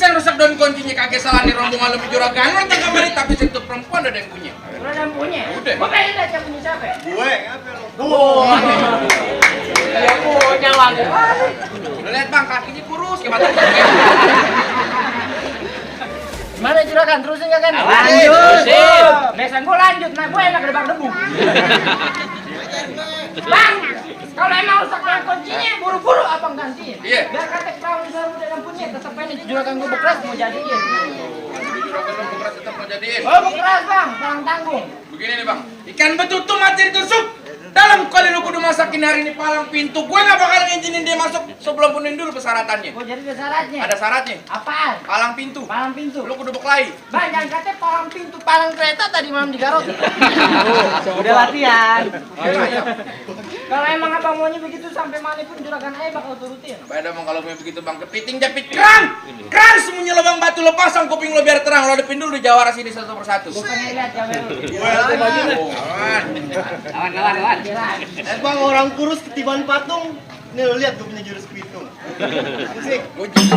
sen rusak daun kuncinya kagak salah nih rombongan lebih juragan lu tengah kamari tapi sentuh perempuan ada yang punya. Ada yang punya? Udah. Gua pengen lihat yang punya siapa? Gue, ngapa lo? Yang punya lagi. Lu lihat bang kakinya kurus kayak batu. Mana juragan terusin gak kan? Terusin. Besan gua lanjut, nah gua enak gerbang debu. Bang, kalau emang rusak daun kuncinya buru-buru abang gantiin. Iya. Biar kata perawan baru dalam punya tetap ini juragan gua bekeras mau jadiin. Juragan lu bekeras tetap mau jadiin. Oh bekeras bang, tanggung tanggung. Begini nih bang, ikan betutu mati ditusuk. Dalam kali lu kudu masakin hari ini palang pintu. Gue gak bakal ngizinin dia masuk sebelum penuhin dulu persyaratannya. Oh jadi ada syaratnya? Ada syaratnya. Apaan? Palang pintu. Palang pintu. Lu kudu berkelahi. Bang jangan katanya palang pintu, palang kereta tadi malam di Garut. Udah latihan. Kalau emang abang maunya begitu sampai mana pun juragan aja bakal turutin. Beda bang kalau mau begitu bang kepiting japit kerang. Kerang semuanya lubang batu lo pasang kuping lo biar terang. Lo hadapin dulu di jawara sini satu persatu. Gue pengen lihat jawab lu. Lawan. Jalan. Bang, orang kurus ketiban patung. Nih lo lihat gue punya jurus pitung. Musik. Lu lihat.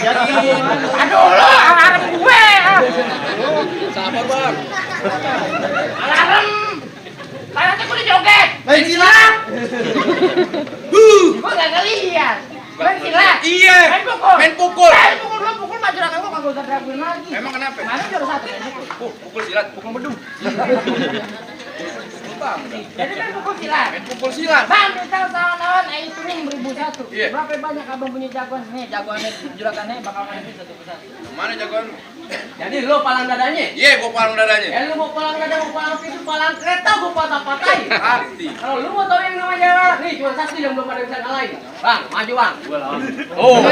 Aduh lo, alarm gue. Sabar bang. Alarm. Kayaknya gue dijoget. Main silat. Gue gak ngeliat. Main silat. Iya. Main pukul. Main pukul. Main pukul lo, pukul mah juragan gue kagak usah teriakin lagi. Emang kenapa? Mana juara satu main pukul. Pukul silat, pukul bedung. Bang, Jadi main pukul silat. main pukul silat. Bang, kita kawan-kawan, itu nih 1001. Iya. Berapa banyak abang punya jagoan? Nih, jagoannya juragannya bakal main satu persatu. Mana jagoan? Jadi lu palang dadanya? Iya, gua palang dadanya. Lu mau palang dada, mau palang pintu, palang kereta, gua patah-patahin. Arti. Kalau lu mau tahu yang namanya nih cuma satu yang belum ada yang bisa ngalahin. Bang, maju bang. Gua lawan. Oh.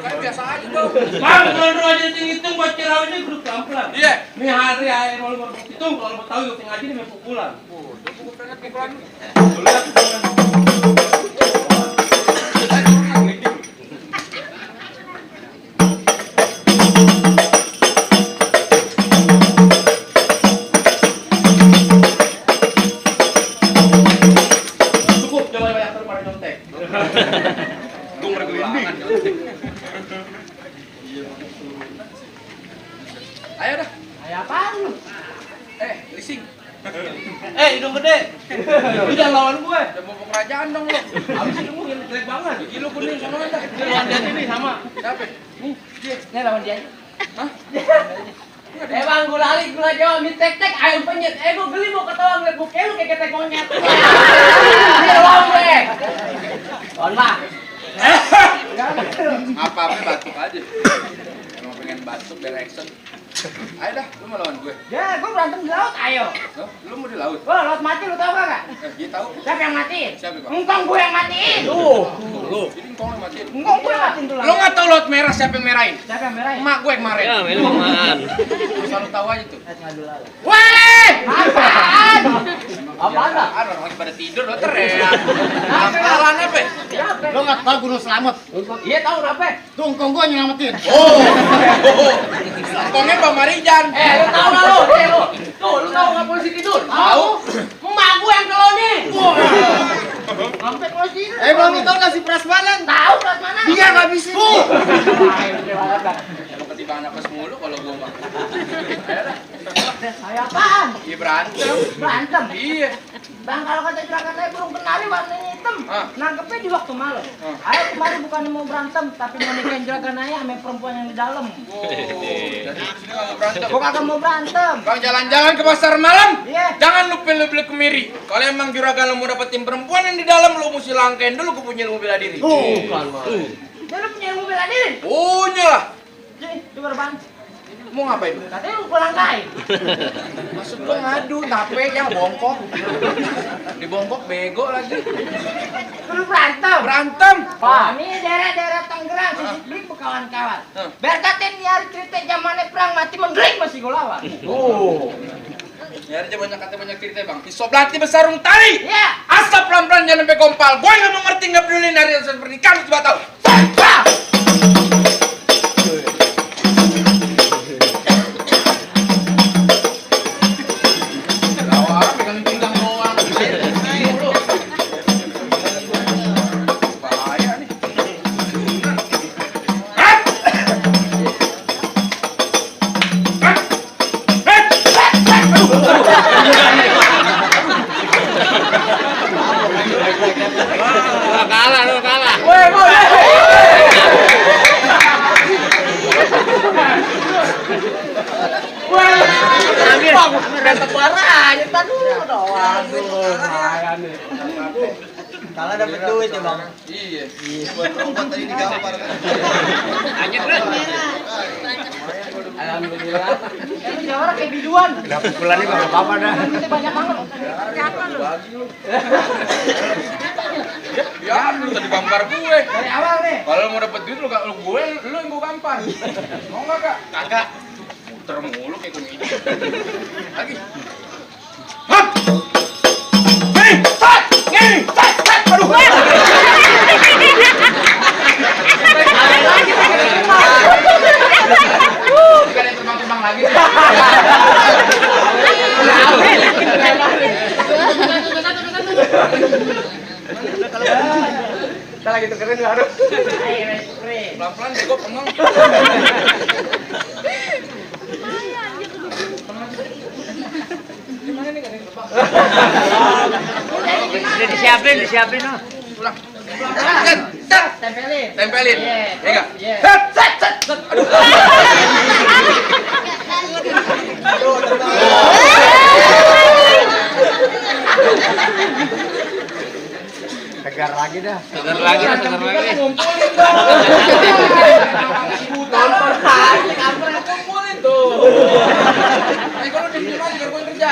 Kan biasa aja dong. Bang, kalau aja hitung buat ciraw ini grup pelan-pelan. Iya. Nih hari air mau hitung kalau mau tahu yuk ngaji nih pukulan. Cukup, jangan banyak terpada nyontek. Gung regelangan. Ayo dah. Kayak apaan lu? Leasing. Hidung gede. Lu jangan lawan gue. Udah mau ke kerajaan dong lo. Habis itu gue jelek banget. Gigi lu kuning sama dah. Ini lawan dia ini sama. Siapa? Nih lawan dia. Hah? Bang, gue lari, gue jawab, mie tek-tek, ayam penyet. Gue geli mau ketawa ngeliat muka lu kayak ketek monyet. Ini lawan gue. Lawan bang. Apa-apa batuk aja. Emang pengen batuk biar action. Ayo dah, lu mau lawan gue. Ya, gue berantem di laut, ayo. Loh, lu mau di laut? Wah, laut mati lu tau gak? Dia tahu. Siapa yang matiin? Siapa, Bang? Engkong gue yang matiin. Lu. Jadi engkau lu matiin. Engkong gue yang matiin tuh Lu nggak tahu laut merah siapa yang merahin? Siapa yang merahin? Emak gue kemarin. Ya, ini mamaan. Lu selalu tahu aja tuh. Weh! Apaan? Apaan dah? Orang lagi pada tidur lo teriak. Apalan apa? Siapa? Lo nggak tahu gunung selamat? Iya tahu apa? Tuh, engkong gue nyelamatin. Oh. Engkongnya Bang Marijan. Lu tahu nggak lu? Tuh, lu tahu nggak polisi tidur? Tahu? Emak gue yang keloni. Sampai polisi. Bang, lo tau nggak si Prasmanan? Tahu berat mana? Dia ngabisin. Emang ketibangan apa mulu kalau gua mah. Saya apaan? Iya berantem. Berantem? Iya. Bang, kalau kata juragan saya burung kenari warnanya hitam. Ah. Nangkepnya di waktu malam. Ayo kemarin bukan mau berantem, tapi mau nikahin juragan saya sama perempuan yang di dalam. Oh. Jadi sini nggak mau berantem. Gua kagak mau berantem. Bang jalan-jalan ke pasar malam. Iya. Jangan lupa lu beli kemiri. Kalau emang juragan lu mau dapetin perempuan yang di dalam, lu mesti langkain dulu ke punya ilmu bela diri. Bukan, Bang. Dia lu punya ilmu bela diri? Punya lah. Jadi, coba bang. Mau ngapain? Katanya lu pulang kai. Maksud gua ngadu, tape yang bongkok. Dibongkok bego lagi. Lu berantem. Berantem. Wah, ini daerah-daerah Tangerang, sisik beli kawan-kawan. Biar katanya ini hari cerita zamannya perang mati menggerik masih gua lawan. Oh. Ya aja banyak kata banyak cerita bang. Pisau belati besarung tali. Iya. Asap pelan-pelan jangan sampai kompal. Gue nggak mengerti nggak peduli dari urusan pernikahan coba tahu. dapat duit ya bang. Iya. Buat obat tadi digampar. Alhamdulillah. Lu jawara kayak biduan. Dapat pukulannya nggak apa-apa dah. Duitnya banyak banget. Ya, lu tadi gampar gue. Dari awal nih. Kalau mau dapet duit lu gue lu yang gue gampar. Mau enggak, Kak? Kagak. Muter mulu kayak komedi. Lagi. Hap! Hei, sat! Ngeng, sat, sat. Aduh. Bukan yang terbang-terbang lagi. Kita lagi tukerin baru. Pelan-pelan bego pengong. Gimana nih kan terbang? Udah disiapin loh. Pulang. Set, set. Tempelin. Tempelin. Iya. Ya enggak? Iya. Set, set, set, set. Aduh. Tegar lagi dah. Segar lagi. Ngumpulin dong. Nonton lagi, kampret. Ngumpulin tuh. Ayo kalau di rumah juga gue kerja.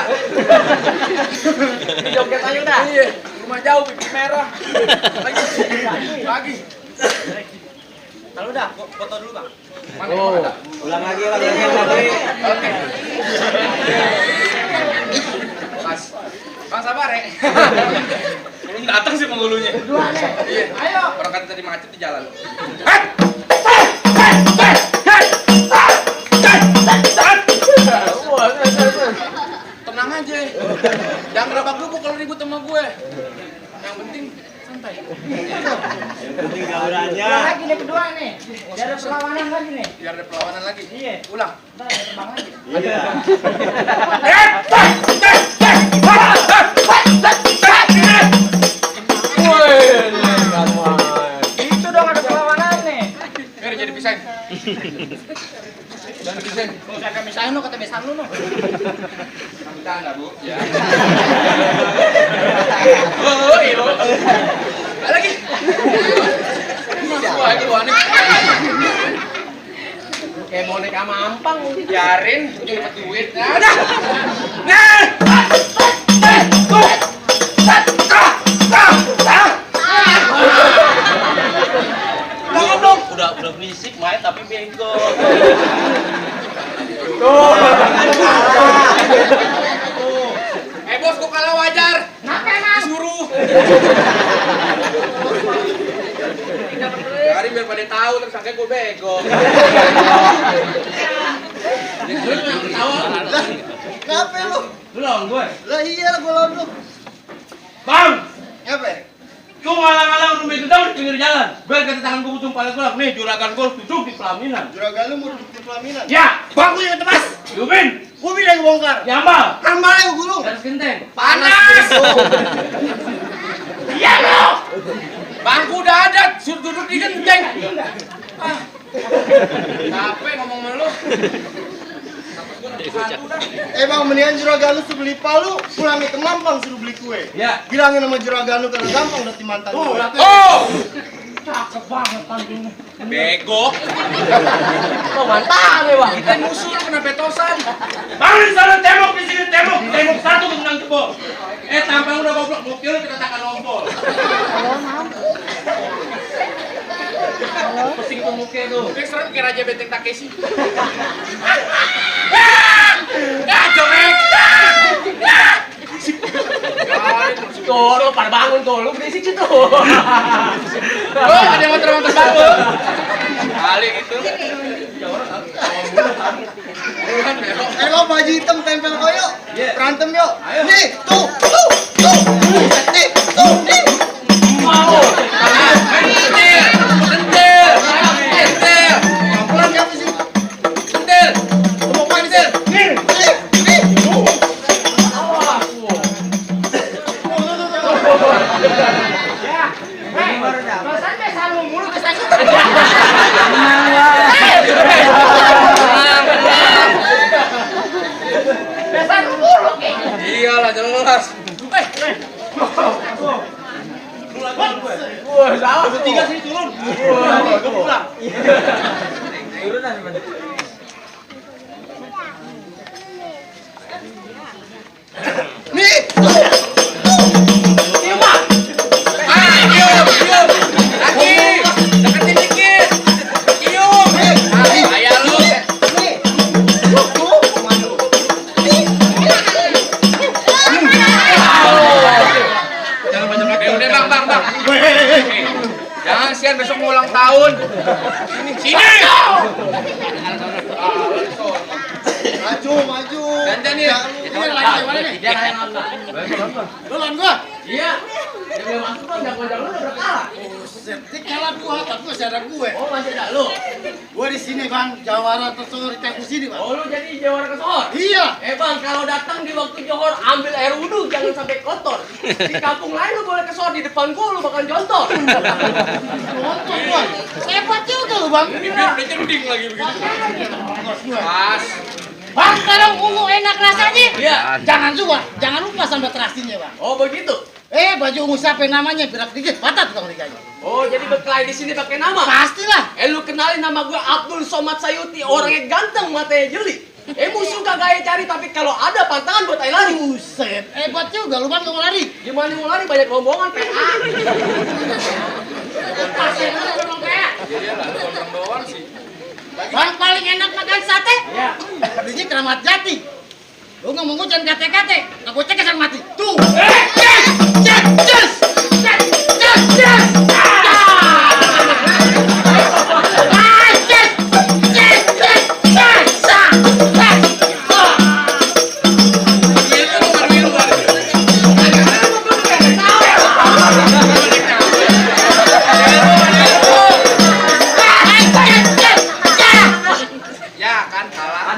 Joget aja udah. Iya, rumah jauh pipi merah. Lagi. Kalau udah foto dulu bang. Mana yang ada? Ulang lagi. Oke. Mas. Bang sabar ya. Belum datang sih penghulunya. Dua nih. Iya. Ayo. Orang kata tadi macet di jalan. Tenang aja. Jangan gerabak gubuk kalau ribut sama gue. Yang penting santai. Penting gaulanya. Ulang lagi nih kedua nih. Biar ada perlawanan lagi nih. Biar ada perlawanan lagi. Iya. Ulang. Ntar ada terbang lagi. Itu dong ada perlawanan nih. Biar jadi pisahin. Jangan dipisahin. Kagak misahin lu kata besan lu no. Bercanda, Bu. Ya. Oh, iya. Lagi. Wah, ini wanita. Kayak boneka sama ampang. Biarin, ujung dapat duit. Nah, nah. Jangan dong. Udah berisik main tapi bego. Bos, kok kalah wajar? Kenapa emang? Disuruh. Biarin biar pada tahu terus sangka gue bego. Gue yang ketawa. Kenapa lu? Belum gue. Lah iya gua lawan lu. Bang, Apa? lu ngalang-ngalang rumah itu tahu di pinggir jalan. Biar kata tangan gue putung pala gue. Nih juragan gue duduk di pelaminan. Juragan lu mau duduk di pelaminan. Ya, bang gue yang tebas. Yubin, Gua bilang bongkar. Yambal. Tambah yang gulung. Garis genteng. Panas. Iya lo. Bangku udah ada, suruh duduk di genteng. Ah. Capek ngomong sama lu. Bang, mendingan juragan lu suruh beli palu, pulangnya ke Mampang suruh beli kue. Ya. Bilangin sama juragan lu karena gampang udah mantan gue. Oh, Cakep banget panggungnya. bego. Oh, mantap ya, Bang. Kita musuh lu kena petosan. Bangun sana tembok di sini tembok satu menang jebol. Tampang udah goblok, mobil kita takkan lompol. Pusing tuh muka tuh. Mungkin sekarang pikir aja Benteng Takeshi. Jorek. Tuh, lu pada bangun tuh. Lu berisik sih tuh. Lo ada yang motor-motor bangun. Kali itu. Bang, baju hitam tempel koyo. Iya. Berantem yuk. Ayo. Nih, tuh. Nih, tuh. Mau. Sentil. Pelan siapa sih? Sentil. Mau main sih? Nih. Ya. Perasaan besan lu mulu kesan. Besan lu mulu kayaknya. Iyalah jelas. Nih. Lagi, deketin dikit. Cium. Ayah lu. Jangan banyak lagi. Udah bang. Jangan sian besok mau ulang tahun. Sini. Maju. Dandan nih. Ini lagi mana nih? Dia kayak nonton. Lu lawan gua. Iya. Dia belum masuk tuh, jangan-jangan lu udah kalah. Setik kalah gua, tapi masih ada gue. Oh, masih ada lu. Gua di sini, Bang. Jawara tersohor di kampus sini, Bang. Oh, lu jadi jawara kesohor. Iya. Bang, kalau datang di waktu johor ambil air wudhu, jangan sampai kotor. Di kampung lain lu boleh kesohor, di depan gua lu bakal jontor. Nonton gua. Hebat juga lu, Bang. Biar dicending lagi begitu. Pas. Bang, sekarang ungu enak rasanya. Iya. Jangan lupa sambal terasinya, Bang. Oh, begitu. Baju ungu siapa namanya? Berak dikit, patah tukang nikahnya. Oh, jadi berkelahi di sini pakai nama. Pastilah. Lu kenalin nama gue Abdul Somad Sayuti, orangnya ganteng, matanya jeli. Musuh kagak gaya cari, tapi kalau ada pantangan buat air lari. Buset, hebat juga lu, Bang, mau lari. Gimana mau lari, banyak rombongan PA. Iya lah, orang doang sih. Bang, paling enak makan sate. Ya. Tadinya Keramat Jati. Lu ngomong jangan kate-kate, nggak gue cek mati. Tuh. Ya kan kalah.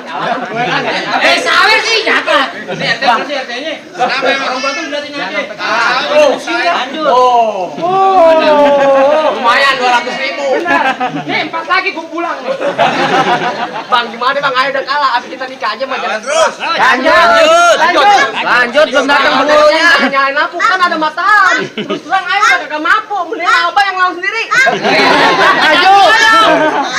Salah sih jatuh. Ini RT-nya. Kenapa emang? Orang berantem berarti nanti. Lanjut. Lumayan 200.000. Nih, 4 lagi gue pulang nih. Bang, gimana Bang? Ayo udah kalah, abis kita nikah aja Jalan terus. Lanjut, belum datang penghulunya. Nyalain lampu kan ada matahari. Terus terang ayo udah kagak mampu. Mending Abah yang lawan sendiri.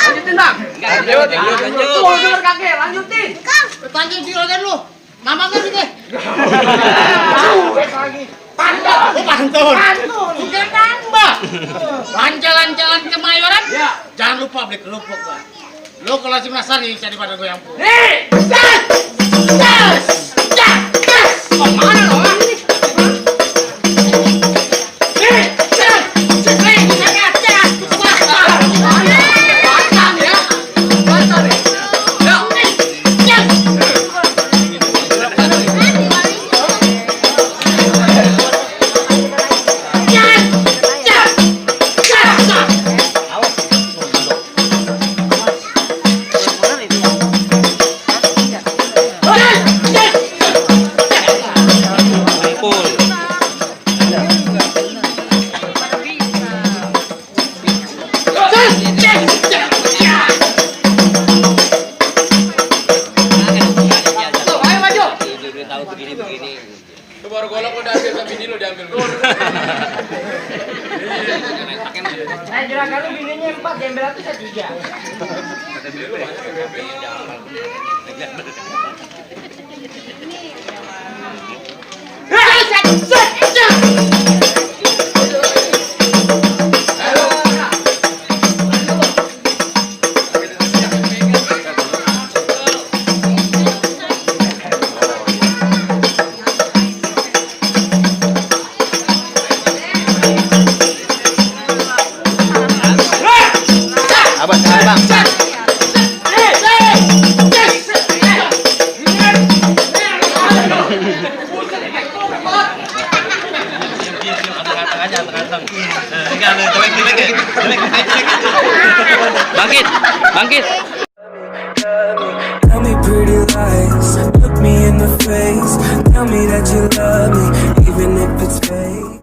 Lanjutin Bang. Lanjut. Tuh, denger kakek, lanjutin. Panggil juragan lu. Mama gue juga. Pantun. Bukan nambah. Bang jalan-jalan ke Mayoran. Ya. Jangan lupa beli kerupuk, Bang. Lu kalau si Nasari cari pada gue yang pun. Nih, kemana lo? Itu baru golok udah ambil, tapi bini lu diambil. Juragan lu bininya 4, gembel itu saya 3. Bangkit. Tell me pretty lies, look me in the face. Tell me that you love me, even if it's fake.